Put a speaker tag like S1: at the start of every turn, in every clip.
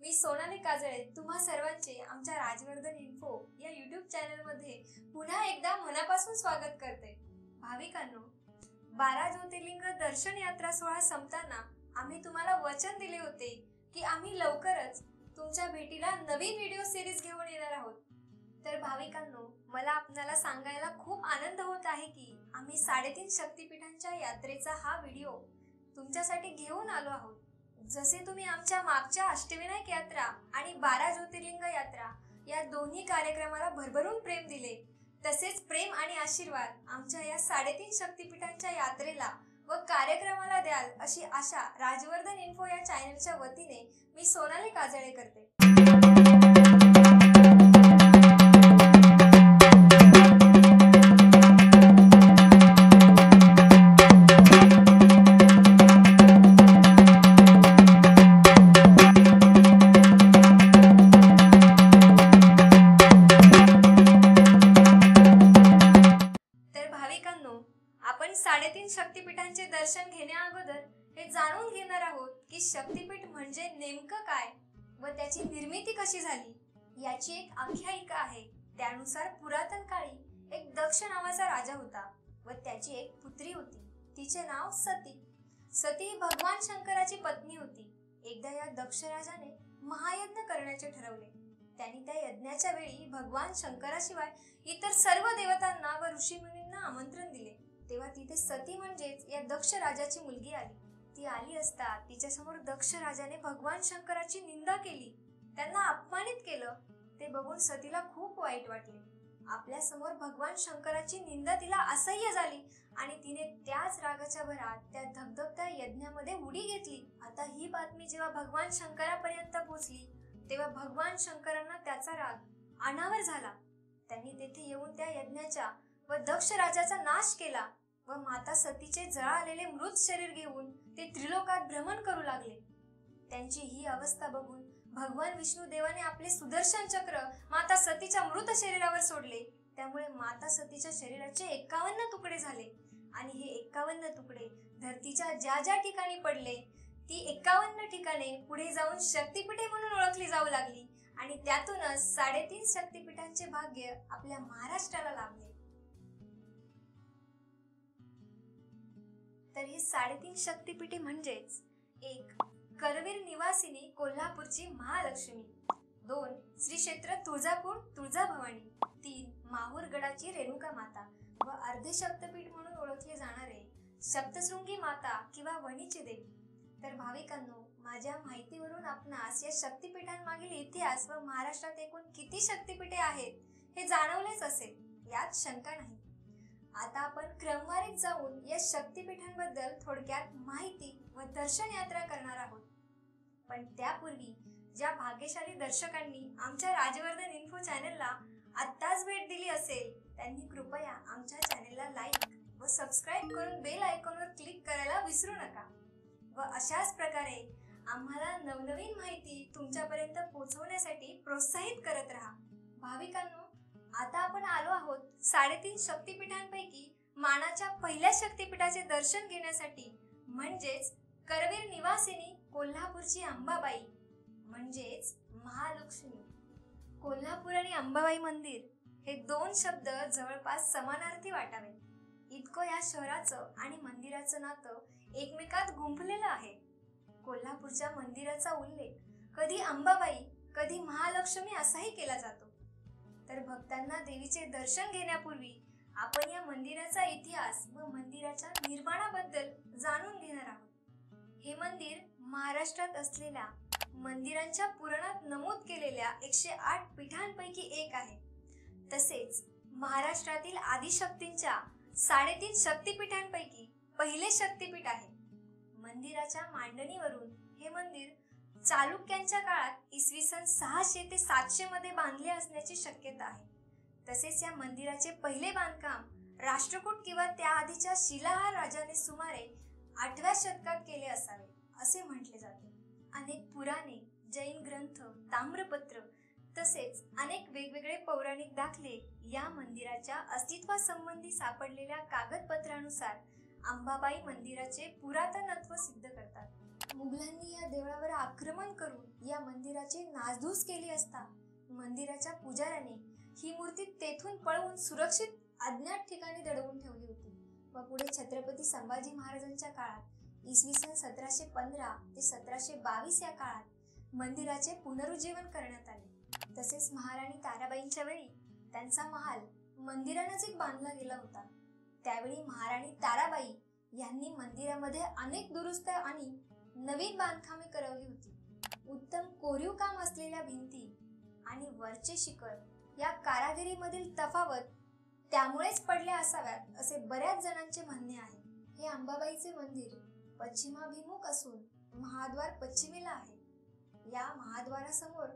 S1: मी सोनाली काजळे तुम्हा सर्वांचे आमच्या राजवर्धन इन्फो या YouTube चॅनलमध्ये पुन्हा एकदा मनापासून स्वागत करते। भाविकांनो, 12 ज्योतिर्लिंग दर्शन यात्रा सोहळा संपताना आम्ही तुम्हाला वचन दिले होते की आम्ही लवकरच तुमच्या भेटीला नवीन व्हिडिओ सिरीज घेऊन येणार आहोत। तर भाविकांनो, मला आपल्याला सांगायला खूप आनंद होत आहे की आम्ही 3.5 शक्तिपीठांच्या यात्रेचा हा व्हिडिओ तुमच्यासाठी घेऊन आलो आहोत। जसे तुम्ही आमच्या मागच्या अष्टविनायक यात्रा आणि 12 ज्योतिर्लिंग यात्रा या दोन्ही कार्यक्रमाला भरभरून प्रेम दिले, तसेच प्रेम आणि आशीर्वाद आमच्या या 3.5 शक्तिपीठांच्या यात्रेला व कार्यक्रमाला द्याल अशी आशा राजवर्धन इन्फो या चॅनलच्या वतीने मी सोनाली काजळे करते। आपण 3.5 शक्तिपीठांचे दर्शन घेण्या अगोदर हे जाणून घेणार आहोत की शक्तिपीठ म्हणजे नेमकं काय व त्याची निर्मिती कशी झाली। याची एक आख्यायिका आहे। त्यानुसार पुरातन काळी एक दक्ष नावाचा राजा होता व त्याची एक पुत्री होती। तिचे नाव सती। सती ही भगवान शंकराची पत्नी होती। एकदा या दक्ष राजाने महायज्ञ करण्याचे ठरवले। त्यांनी त्या यज्ञाच्या वेळी भगवान शंकराशिवाय इतर सर्व देवतांना व ऋषीमुनींना आमंत्रण दिले। तेव्हा तिथे सती म्हणजेच या दक्ष राजाची मुलगी आली। ती आली असता तिच्या समोर दक्ष राजाने भगवान शंकराची निंदा केली, त्यांना अपमानित केलं। ते बघून सतीला खूप वाईट वाटले। आपल्या समोर भगवान शंकराची निंदा तिला असह्य झाली आणि तिने त्याच रागाच्या भरात त्या धगधगत्या यज्ञामध्ये उडी घेतली। आता ही बातमी जेव्हा भगवान शंकरापर्यंत पोहोचली तेव्हा भगवान शंकरांना त्याचा राग अनावर झाला। त्यांनी तेथे येऊन त्या यज्ञाच्या व दक्ष राजाचा नाश केला व माता सतीचे जळालेले मृत शरीर घेऊन ते त्रिलोकात भ्रमण करू लागले। त्यांची ही अवस्था बघून भगवान विष्णू देवाने आपले सुदर्शन चक्र माता सतीच्या मृत शरीरावर सोडले। त्यामुळे माता सतीच्या शरीराचे 51 तुकडे झाले आणि हे 51 तुकडे धरतीच्या ज्या ज्या ठिकाणी पडले ती 51 ठिकाणे पुढे जाऊन शक्तिपीठे म्हणून ओळखली जाऊ लागली आणि त्यातूनच 3.5 शक्तिपीठांचे भाग्य आपल्या महाराष्ट्राला लाभले। तर ही 3.5 शक्तिपीठे म्हणजेच 1. करवीर निवासिनी कोल्हापूरची महालक्ष्मी, 2. श्री क्षेत्र तुळजापूर तुळजाभवानी, 3. माहूरगडाची रेणुका माता व अर्धे शक्तिपीठ म्हणून ओळखले जाणारे सप्तशृंगी माता किंवा वणीची देवी। तर भाविकांनो, माझ्या माहितीवरून आपणास या शक्तिपीठांमागील इतिहास व महाराष्ट्रात एकूण किती शक्तिपीठे आहेत हे जाणवलेच असेल, यात शंका नाही। आता आपण क्रमवारीत जाऊन या शक्तिपीठांबद्दल थोडक्यात माहिती व दर्शन यात्रा करणार आहोत। पण त्यापूर्वी ज्या भाग्यशाली दर्शकांनी आमच्या राजवर्धन इन्फो चॅनलला आत्ताच भेट दिली असेल त्यांनी कृपया आमच्या चॅनलला लाईक व सबस्क्राईब करून बेल आयकॉनवर क्लिक करायला विसरू नका व अशाच प्रकारे आम्हाला नवनवीन माहिती तुमच्यापर्यंत पोहोचवण्यासाठी प्रोत्साहित करत राहा। भाविकांनो, आता आपण आलो आहोत 3.5 शक्तिपीठांपैकी मानाच्या पहिल्या शक्तिपीठाचे दर्शन घेण्यासाठी, म्हणजेच करवीर निवासिनी कोल्हापूरची अंबाबाई म्हणजेच महालक्ष्मी। कोल्हापूर आणि अंबाबाई मंदिर हे 2 शब्द जवळपास समानार्थी वाटावे इतकं या शहराचं आणि मंदिराचं नातं एकमेकात गुंफलेलं आहे। कोल्हापूरच्या मंदिराचा उल्लेख कधी अंबाबाई कधी महालक्ष्मी असाही केला जातो। तर भक्तांना देवीचे दर्शन घेण्यापूर्वी आपण या मंदिराचा इतिहास व मंदिराच्या निर्माणाबद्दल जाणून घेणार आहोत। हे मंदिर महाराष्ट्रात असलेल्या मंदिरांच्या पुराणात नमूद केलेल्या 108 पीठांपैकी एक आहे। तसेच महाराष्ट्रातील आदिशक्तींच्या 3.5 शक्तिपीठांपैकी पहिले शक्तिपीठ आहे। मंदिराच्या मांडणीवरून हे मंदिर चालुक्यांच्या काळात इसवी सन 600 ते 700 मध्ये बांधले असण्याची शक्यता आहे। तसेच या मंदिराचे पहिले बांधकाम राष्ट्रकूट किंवा त्याआधीच्या शिलाहार राजाने सुमारे 8व्या शतकात केले असावे असे म्हटले जाते। अनेक पुराणे, जैन ग्रंथ, ताम्रपत्र तसेच अनेक वेगवेगळे पौराणिक दाखले या मंदिराच्या अस्तित्वासंबंधी सापडलेल्या कागदपत्रानुसार अंबाबाई मंदिराचे पुरातनत्व सिद्ध करतात। मुघलांनी या देवळावर आक्रमण करून या मंदिराची नासधूस केली असता मंदिराच्या पुजाऱ्याने ही मूर्ती तेथून पळवून सुरक्षित अज्ञात ठिकाणी दडवून ठेवली होती व पुढे छत्रपती संभाजी महाराजांच्या काळात इसवी सन 1715 ते 1722 या काळात मंदिराचे पुनरुज्जीवन करण्यात आले। तसेच महाराणी ताराबाईंच्या वेळी त्यांचा महाल मंदिरानजीक बांधला गेला होता। त्यावेळी महाराणी ताराबाई यांनी मंदिरामध्ये अनेक दुरुस्त आणि नवीन बांधकामे करवली होती। उत्तम कोरीव काम असलेल्या भिंती आणि वरचे शिखर या कारागिरीमधील तफावत त्यामुळेच पडल्या असाव्यात असे बऱ्याच जणांचे म्हणणे आहे। हे अंबाबाईचे मंदिर पश्चिमाभिमुख असून महाद्वार पश्चिमेला आहे। या महाद्वारासमोर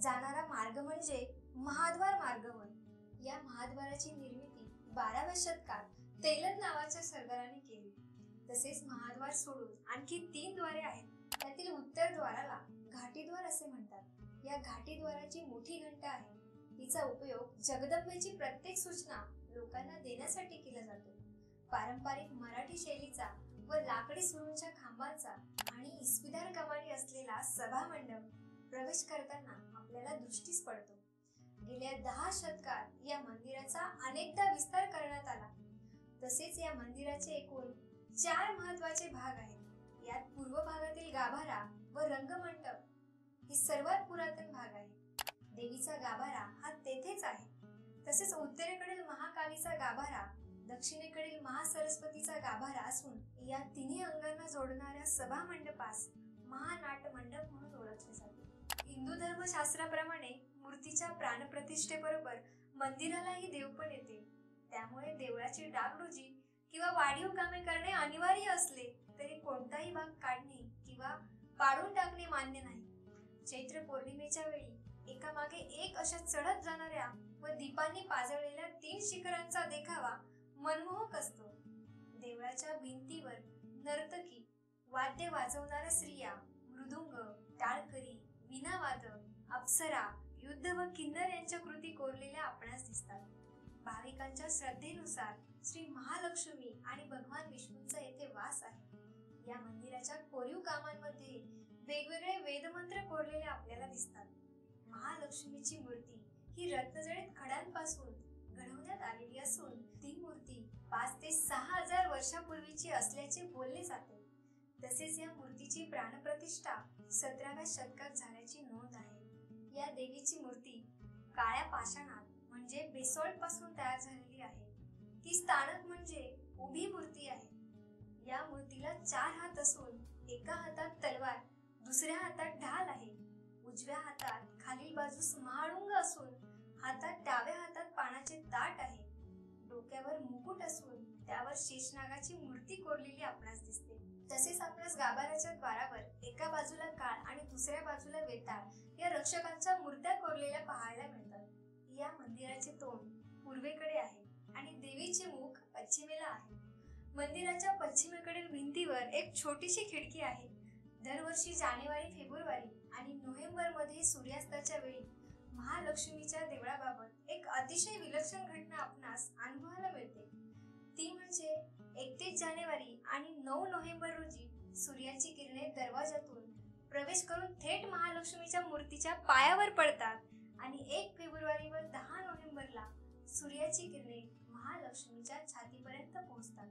S1: जाणारा मार्ग म्हणजे महाद्वार मार्ग होय। या महाद्वाराची निर्मिती 12व्या शतकात तेलत नावाच्या सरदाराने केली। तसेच महाद्वार सोडून आणखी 3 द्वारे आहेत। त्यातील उत्तर द्वाराला घाटीद्वार असे म्हणतात। या घाटीद्वाराची मोठी घंटा आहे। तिचा उपयोग जगदंबेची प्रत्येक सूचना लोकांना देण्यासाठी केला जातो। पारंपरिक मराठी शैलीचा व लाकडी सुरूंच्या खांबांचा आणि इस्पिदार कमानी असलेला सभा मंडप प्रवेश करताना आपल्याला दृष्टीस पडतो। गेल्या 10 शतकात या मंदिराचा अनेकदा विस्तार करण्यात आला। तसेच या मंदिराचे एकूण 4 महत्त्वाचे भाग आहेत। यात पूर्व भागातील गाभारा व रंगमंडप हे सर्वात पुरातन भाग आहे। देवीचा गाभारा हा तेथेच आहे। तसेच उत्तरेकडील महाकालीचा गाभारा, दक्षिणेकडील महासरस्वतीचा गाभारा असून या तिन्ही अंगांना जोडणाऱ्या सभा मंडपास महानाट मंडप म्हणून ओळखले जाते। हिंदू धर्मशास्त्राप्रमाणे मूर्तीच्या प्राणप्रतिष्ठेबरोबर मंदिरालाही देवपण येते। त्यामुळे देवळाची डागडुजी किंवा वाढीव कामे करणे अनिवार्य असले तरी कोणताही भाग काढणे किंवा पाडून टाकणे मान्य नाही। चैत्र पौर्णिमेच्या वेळी एकामागे एक अशा चढत जाणाऱ्या व दीपांनी पाजळलेल्या 3 शिखरांचा देखावा मनमोहक असतो। देवळाच्या भिंतीवर नर्तकी, वाद्य वाजवणाऱ्या स्त्रिया, मृदुंग, टाळकरी, वीणावादक, अप्सरा, युद्ध व किन्नर यांच्या कृती कोरलेल्या आपणास दिसतात। भाविकांच्या श्रद्धेनुसार श्री महालक्ष्मी आणि भगवान विष्णूंचा येथे वास आहे। या मंदिराच्या कोरीव कामांमध्ये वेगवेगळे वेदमंत्र कोरलेले आपल्याला दिसतात। महालक्ष्मीची मूर्ती ही रत्नजडित खड्यांपासून घडवण्यात आलेली असून ती मूर्ती 5 ते 6000 वर्षापूर्वीची असल्याचे बोलले जाते। तसेच या मूर्तीची प्राणप्रतिष्ठा 17व्या शतकात झाल्याची नोंद आहे। या देवीची मूर्ती काळ्या पाषाणात म्हणजे बेसॉल्ट पासून तयार झालेली आहे। ती स्थानक म्हणजे उभी मूर्ती आहे। या मूर्तीला 4 हात असून एका हातात तलवार, दुसऱ्या हातात ढाल आहे। उजव्या हातात खालील बाजूस महाळुंग असून हातात डाव्या हातात पानाचे ताट आहे। डोक्यावर मुकुट असून त्यावर शेषनागाची मूर्ती कोरलेली आपणास दिसते। तसेच आपणास गाभाऱ्याच्या द्वारावर एका बाजूला काळ आणि दुसऱ्या बाजूला वेताळ या रक्षकांच्या मूर्त्या कोरलेल्या पाहायला मिळतात। या मंदिराचे तोंड पूर्वेकडे आहे आणि देवीचे मुख पश्चिमेला आहे। मंदिराच्या पश्चिमेकडील भिंतीवर एक छोटीशी खिडकी आहे। दरवर्षी जानेवारी, फेब्रुवारी आणि नोव्हेंबर मध्ये सूर्यास्ताच्या वेळी महालक्ष्मीच्या देवळाबाबत एक अतिशय विलक्षण घटना आपणास अनुभवायला मिळते। ती म्हणजे 31 जानेवारी आणि 9 नोव्हेंबर रोजी सूर्याची किरणे दरवाजातून प्रवेश करून थेट महालक्ष्मीच्या मूर्तीच्या पायावर पडतात आणि 1 फेब्रुवारी व 10 नोव्हेंबरला सूर्याची किरणे महालक्ष्मीच्या छातीपर्यंत पोहोचतात।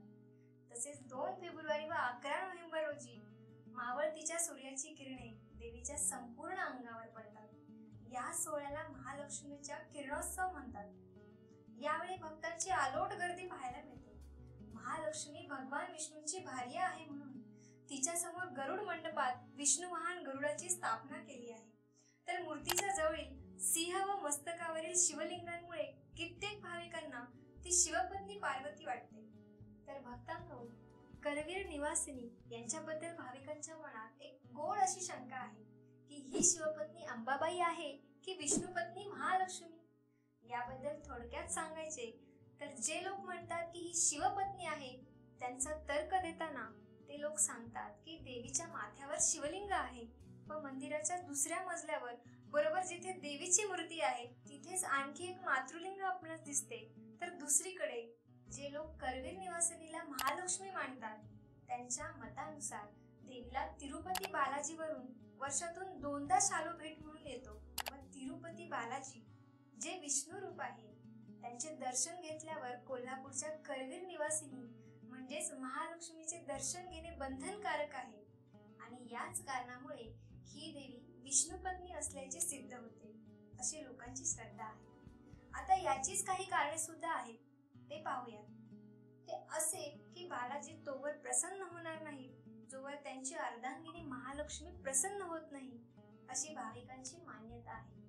S1: तसेच 2 फेब्रुवारी व 11 नोव्हेंबर रोजी मावळतीच्या सूर्याची किरणे देवीच्या संपूर्ण अंगावर पडतात। या सोहळ्याला महालक्ष्मीच्या किरणोत्सव म्हणतात। यावेळी भक्तांची अलोट गर्दी पाहायला मिळते। महालक्ष्मी भगवान विष्णूंची भार्या आहे म्हणून तिच्या समोर गरुड मंडपात विष्णुवाहन गरुडाची स्थापना केली आहे। तर मूर्तीच्या जवळील सिंह व मस्तकावरील शिवलिंगांमुळे कित्येक भाविकांना ती शिवपत्नी पार्वती वाटते। तर भक्तांनो, करवीर निवासिनी यांच्याबद्दल भाविकांच्या मनात एक गोड अशी शंका आहे की ही शिवपत्नी अंबाबाई आहे की विष्णुपत्नी महालक्ष्मी। याबद्दल थोडक्यात सांगायचे तर जे लोक म्हणतात की ही शिवपत्नी आहे त्यांचा तर्क देताना ते लोक सांगतात की देवीच्या माथ्यावर शिवलिंग आहे व मंदिराच्या दुसऱ्या मजल्यावर बरोबर जिथे देवीची मूर्ती आहे तिथेच आणखी एक मातृलिंग आपणास दिसते। तर दुसरीकडे जे लोक करवीर निवासिनीला महालक्ष्मी मानतात त्यांच्या मतानुसार देवीला तिरुपती बालाजीवरून वर्षातून दोनदा शालू भेट म्हणून येतो व तिरुपती बालाजी जे विष्णू रूप आहे त्यांचे दर्शन घेतल्यावर कोल्हापूरच्या करवीर निवासिनी म्हणजेच महालक्ष्मीचे दर्शन घेणे बंधनकारक आहे आणि याच कारणामुळे ही देवी विष्णुपत्नी असल्याचे सिद्ध होते अशी लोकांची श्रद्धा आहे. आता याचीच काही कारणे सुद्धा आहेत, ते पाहूयात. ते असे की बालाजी तोवर प्रसन्न होणार नाही जोवर त्यांची अर्धांगिनी महालक्ष्मी प्रसन्न होत नाही अशी भाविकांची मान्यता आहे.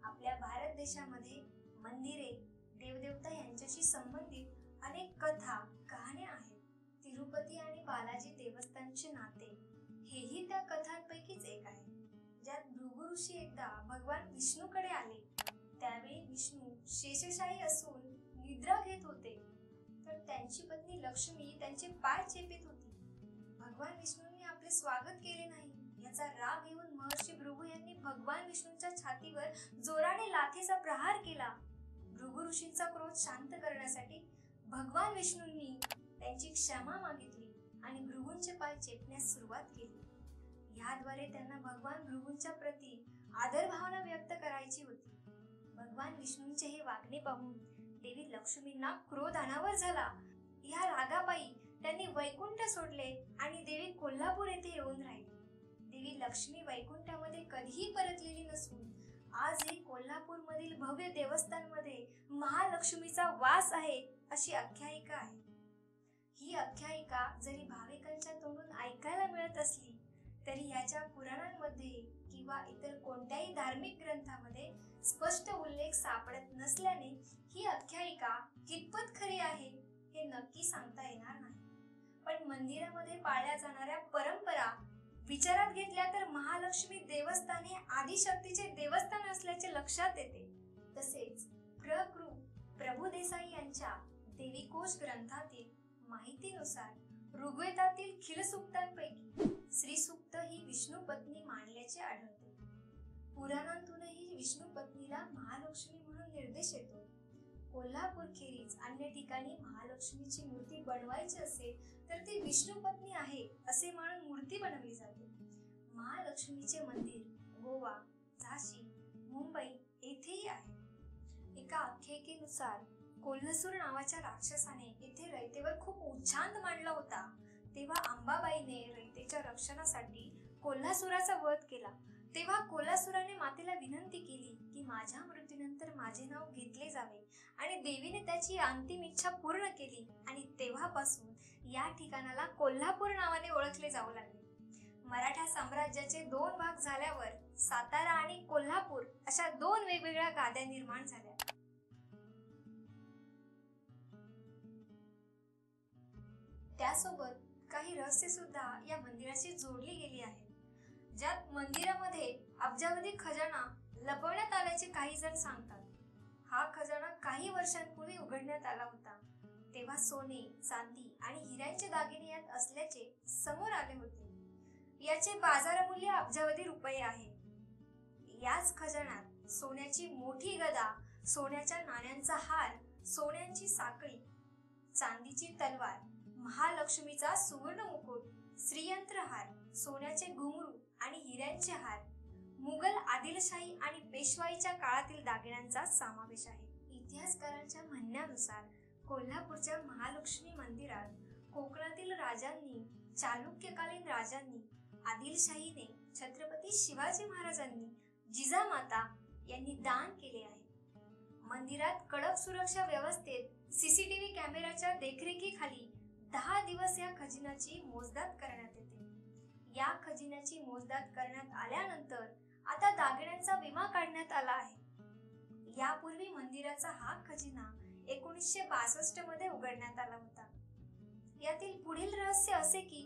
S1: आपल्या भारत देशामध्ये मंदिरे, देवदेवता यांच्याशी संबंधित अनेक कथा, कहाण्या आहेत. तिरुपती आणि बालाजी देवस्थानचे नाते हेही त्या कथांपैकीच एक आहे. ज्यात भृगु ऋषी एकदा भगवान विष्णूकडे आले. त्यावेळी विष्णू शेषशायी असून निद्रा घेत होते, तर त्यांची पत्नी लक्ष्मी त्यांचे पाय चेपीत होती. भगवान विष्णूंनी आपले स्वागत केले नाही याचा राग येऊन महर्षी भृगु यांनी भगवान विष्णूंच्या छातीवर जोराने लाथीचा प्रहार केला. भृगु ऋषींचा क्रोध शांत करण्यासाठी भगवान विष्णूंनी त्यांची क्षमा मागितली आणि भृगूंचे पाय चेपण्यास सुरुवात केली. याद्वारे त्यांना भगवान भृगूंच्या प्रती आदर भावना व्यक्त करायची होती. भगवान विष्णूंचे हे वागणे पाहून देवी लक्ष्मींना क्रोध अनावर झाला. या रागापायी त्यांनी वैकुंठ सोडले आणि देवी कोल्हापूर येथे येऊन राहिली. देवी लक्ष्मी वैकुंठामध्ये कधीही परतलेली नसून आजही कोल्हापूर मधील भव्य देवस्थानमध्ये महालक्ष्मीचा वास आहे अशी आख्यायिका आहे. ही आख्यायिका जरी भाविकांच्या तोंडून ऐकायला मिळत असली तरी याच्या पुराणांमध्ये किंवा इतर कोणत्याही धार्मिक ग्रंथामध्ये स्पष्ट उल्लेख सापडत नसल्याने ही आख्यायिका कितपत खरी आहे हे नक्की सांगता येणार नाही. पण मंदिरामध्ये पाळल्या जाणाऱ्या परंपरा विचारात घेतल्या तर महालक्ष्मी देवस्थान हे आदिशक्तीचे देवस्थान असल्याचे लक्षात येते. तसेच प्र. प्रभू देसाई यांच्या देवीकोश ग्रंथातील माहितीनुसार ऋग्वेदातील खिलसूक्तांपैकी श्रीसूक्त ही विष्णू पत्नी मानल्याचे आढळते. पुराणांतूनही विष्णू पत्नीला महालक्ष्मी म्हणून निर्देश येतो. कोल्हापूर खेरीज अन्य ठिकाणी महालक्ष्मीची मूर्ती बनवायची असेल तर ती विष्णू पत्नी आहे असे मानून मूर्ती बनवली जाते. महालक्ष्मीचे मंदिर गोवा, झाशी, मुंबई येथेही आहे. एका आख्यायिकेनुसार कोल्हसूर नावाच्या राक्षसाने येथे रयतेवर खूप उच्छांद मांडला होता. तेव्हा अंबाबाईने रयतेच्या रक्षणासाठी कोल्हासुराचा वध केला. तेव्हा कोल्हासुराने मातेला विनंती केली की माझ्या मृत्यूनंतर माझे नाव घेतले जावे आणि देवीने त्याची अंतिम इच्छा पूर्ण केली आणि तेव्हापासून या ठिकाणाला कोल्हापूर नावाने ओळखले जाऊ लागले. मराठा साम्राज्याचे 2 भाग झाल्यावर सातारा आणि कोल्हापूर अशा 2 वेगवेगळ्या गाद्या निर्माण झाल्या. त्यासोबत काही रहस्य सुद्धा या मंदिराशी जोडली गेली आहेत. ज्यात मंदिरामध्ये अब्जावधी खजाना लपवण्यात आल्याचे काही जण सांगतात. हा खजाना काही वर्षांपूर्वी उघडण्यात आला होता. तेव्हा सोने, चांदी आणि हिऱ्यांचे दागिने यात असल्याचे समोर आले होते. याचे बाजारमूल्य अब्जावधी रुपये आहे. याच खजानात सोन्याची मोठी गदा, सोन्याच्या नाण्यांचा हार, सोन्यांची साखळी, चांदीची तलवार, महालक्ष्मीचा सुवर्ण मुकुट, श्रीयंत्र हार, सोन्याचे घुंगरू आणि हिऱ्यांचे हार, मुघल, आदिलशाही आणि पेशवाईच्या काळातील दागिन्यांचा समावेश आहे. इतिहासकारांच्या म्हणण्यानुसार कोल्हापूरच्या महालक्ष्मी मंदिरात कोकणातील राजांनी, चालुक्यकालीन राजांनी, आदिलशाहीने, छत्रपती शिवाजी महाराजांनी, जिजामाता यांनी दान केले आहे. मंदिरात कडक सुरक्षा व्यवस्थेत सीसीटीव्ही कॅमेऱ्याच्या देखरेखीखाली 10 दिवस या खजिन्याची मोजदाद करण्यात येते. या खजिन्याची मोजदाद करण्यात आल्यानंतर आता दागिन्यांचा विमा काढण्यात आला आहे. यापूर्वी मंदिराचा हा खजिना 1962 मध्ये उघडण्यात आला होता. यातील पुढील रहस्य असे की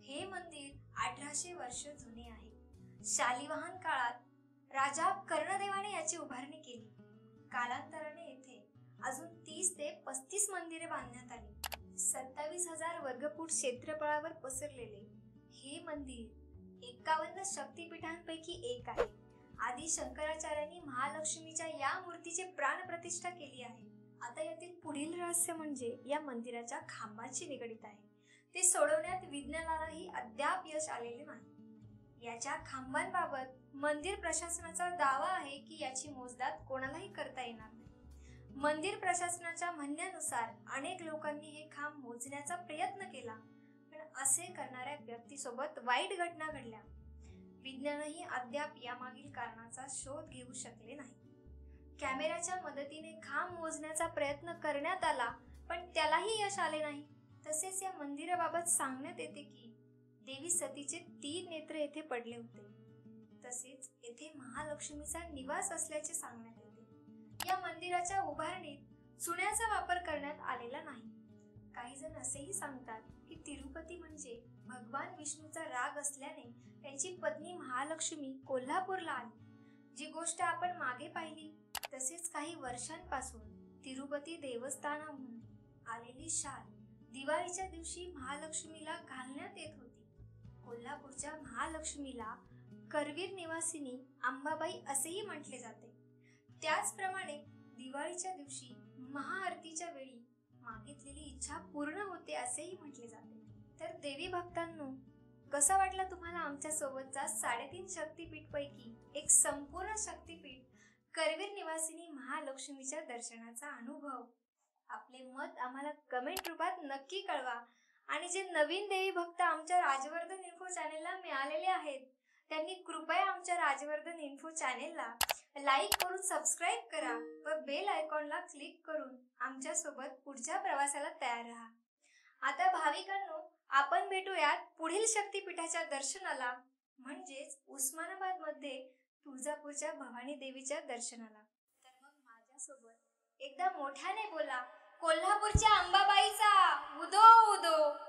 S1: हे मंदिर 1800 वर्ष जुने आहे. शालिवाहन काळात राजा कर्णदेवाने याची उभारणी केली. कालांतराने येथे अजून 30 ते 35 मंदिरे बांधण्यात आली. 27,000 वर्गफूट क्षेत्रफळावर पसरलेले हे मंदिर 51 शक्तिपीठांपैकी एक आहे. आदी शंकराचार्यांनी महालक्ष्मीच्या या मूर्तीची प्राणप्रतिष्ठा केली आहे. आता यातील पुढील रहस्य म्हणजे या मंदिराच्या खांबाची निगडीत आहे. ते सोडवण्यात विज्ञानालाही अद्याप यश आलेले नाही. याच्या खांबांबाबत मंदिर प्रशासनाचा दावा आहे की याची मोजदाद कोणालाही करता येणार नाही. मंदिर प्रशासनाच्या म्हणण्यानुसार अनेक लोकांनी हे खांब मोजण्याचा प्रयत्न केला, पण असे करणाऱ्या व्यक्तीसोबत वाईट घटना घडल्या. विज्ञानही अद्याप यामागील कारणाचा शोध घेऊ शकले नाही. कॅमेऱ्याच्या मदतीने खांब मोजण्याचा प्रयत्न करण्यात आला, पण त्यालाही यश आले नाही. तसेच या मंदिराबाबत सांगण्यात येते की देवी सतीचे 3 नेत्र येथे पडले होते. तसेच येथे महालक्ष्मीचा निवास असल्याचे सांगण्यात येते. या मंदिराच्या उभारणीत चुन्याचा वापर करण्यात आलेला नाही. काही जण असेही सांगतात की तिरुपती म्हणजे भगवान विष्णूचा राग असल्याने त्यांची पत्नी महालक्ष्मी कोल्हापूरला आली. जी गोष्ट आपण मागे पाहिली, तसेच काही वर्षांपासून तिरुपती देवस्थानाहून आलेली शाल दिवाळीच्या दिवशी महालक्ष्मीला घालण्यात येत होती. कोल्हापूरच्या महालक्ष्मीला करवीर निवासिनी अंबाबाई असेही म्हटले जाते. त्याचप्रमाणे दिवाळीच्या दिवशी महाआरतीच्या वेळी मागितलेली इच्छा पूर्ण होते असेही म्हटले जाते. तर देवी भक्तांनो, कसा वाटला तुम्हाला आमच्या सोबतचा 3.5 शक्तिपीठ पैकी एक संपूर्ण शक्तिपीठ करवीर निवासिनी महालक्ष्मीच्या दर्शनाचा अनुभव? आपले मत आम्हाला कमेंट रूपात नक्की कळवा. आणि जे नवीन देवी भक्त आमच्या राजवर्धन इन्फो चॅनेलला मिळालेले आहेत, त्यांनी कृपया आमच्या राजवर्धन इन्फो चॅनेलला लाईक करून सबस्क्राईब करा व बेल आयकॉनला क्लिक करून आमच्या सोबत पुढच्या प्रवासाला तयार राहा. आता भाविकांनो, आपण भेटूयात पुढील शक्तिपीठाच्या दर्शनाला, म्हणजेच उस्मानाबाद मध्ये तुळजापूरच्या भवानी देवीच्या दर्शनाला. तर मग माझ्यासोबत एकदा मोठ्याने बोला, कोल्हापूरच्या अंबाबाईचा उदो उदो.